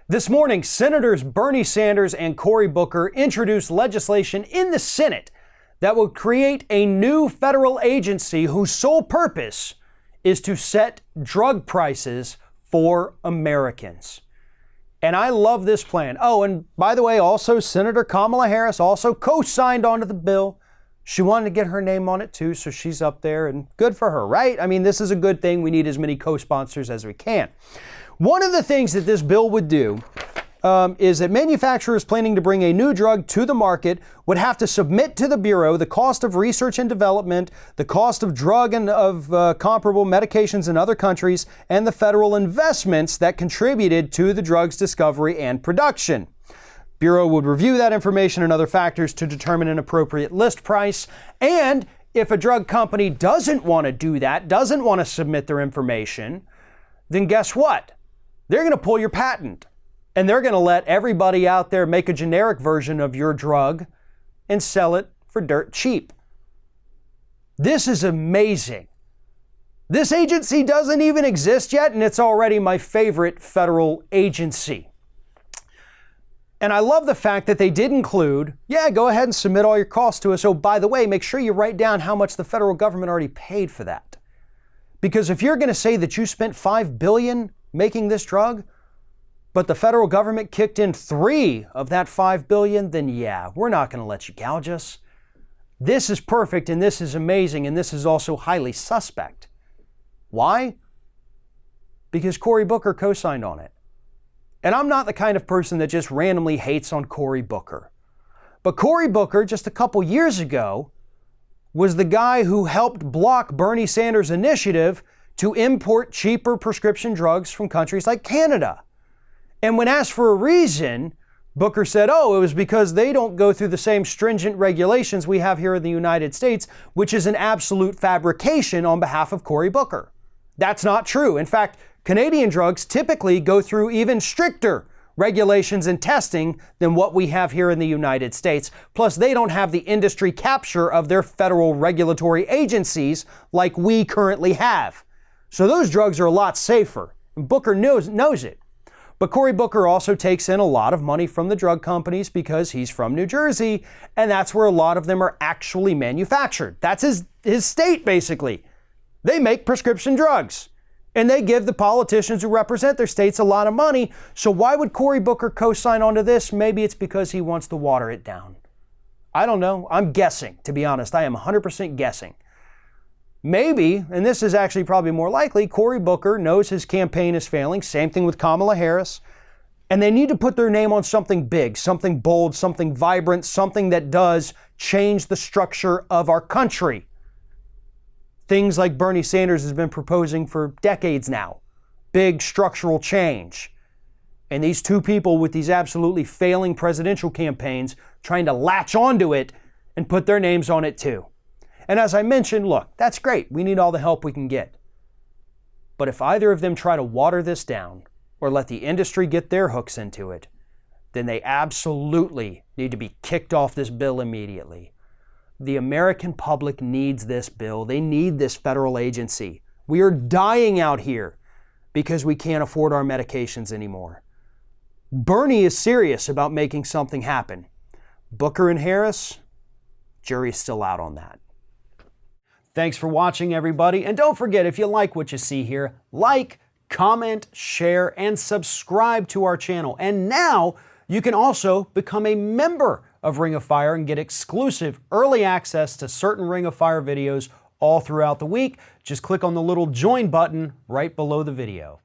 This morning, Senators Bernie Sanders and Cory Booker introduced legislation in the Senate that will create a new federal agency whose sole purpose is to set drug prices for Americans. And I love this plan. Oh, and by the way, also Senator Kamala Harris also co-signed onto the bill. She wanted to get her name on it too, so she's up there, and good for her, right? I mean, this is a good thing. We need as many co-sponsors as we can. One of the things that this bill would do is that manufacturers planning to bring a new drug to the market would have to submit to the Bureau the cost of research and development, the cost of drug and of comparable medications in other countries, and the federal investments that contributed to the drug's discovery and production. Bureau would review that information and other factors to determine an appropriate list price. And if a drug company doesn't want to do that, doesn't want to submit their information, then guess what? They're going to pull your patent, and they're going to let everybody out there make a generic version of your drug and sell it for dirt cheap. This is amazing. This agency doesn't even exist yet, and it's already my favorite federal agency. And I love the fact that they did include, go ahead and submit all your costs to us. Oh, by the way, make sure you write down how much the federal government already paid for that. Because if you're going to say that you spent $5 billion making this drug, but the federal government kicked in 3 of that $5 billion, then we're not going to let you gouge us. This is perfect, and this is amazing, and this is also highly suspect. Why? Because Cory Booker co-signed on it. And I'm not the kind of person that just randomly hates on Cory Booker. But Cory Booker, just a couple years ago, was the guy who helped block Bernie Sanders' initiative to import cheaper prescription drugs from countries like Canada. And when asked for a reason, Booker said, it was because they don't go through the same stringent regulations we have here in the United States, which is an absolute fabrication on behalf of Cory Booker. That's not true. In fact, Canadian drugs typically go through even stricter regulations and testing than what we have here in the United States. Plus, they don't have the industry capture of their federal regulatory agencies like we currently have. So those drugs are a lot safer, and Booker knows it. But Cory Booker also takes in a lot of money from the drug companies because he's from New Jersey, and that's where a lot of them are actually manufactured. That's his state, basically. They make prescription drugs, and they give the politicians who represent their states a lot of money. So why would Cory Booker co-sign onto this? Maybe it's because he wants to water it down. I don't know. I'm guessing, to be honest. I am 100% guessing. Maybe, and this is actually probably more likely, Cory Booker knows his campaign is failing. Same thing with Kamala Harris. And they need to put their name on something big, something bold, something vibrant, something that does change the structure of our country. Things like Bernie Sanders has been proposing for decades now. Big structural change. And these two people with these absolutely failing presidential campaigns trying to latch onto it and put their names on it too. And as I mentioned, look, that's great. We need all the help we can get. But if either of them try to water this down or let the industry get their hooks into it, then they absolutely need to be kicked off this bill immediately. The American public needs this bill. They need this federal agency. We are dying out here because we can't afford our medications anymore. Bernie is serious about making something happen. Booker and Harris, jury's still out on that. Thanks for watching, everybody. And don't forget, if you like what you see here, like, comment, share, and subscribe to our channel. And now you can also become a member of Ring of Fire and get exclusive early access to certain Ring of Fire videos all throughout the week. Just click on the little join button right below the video.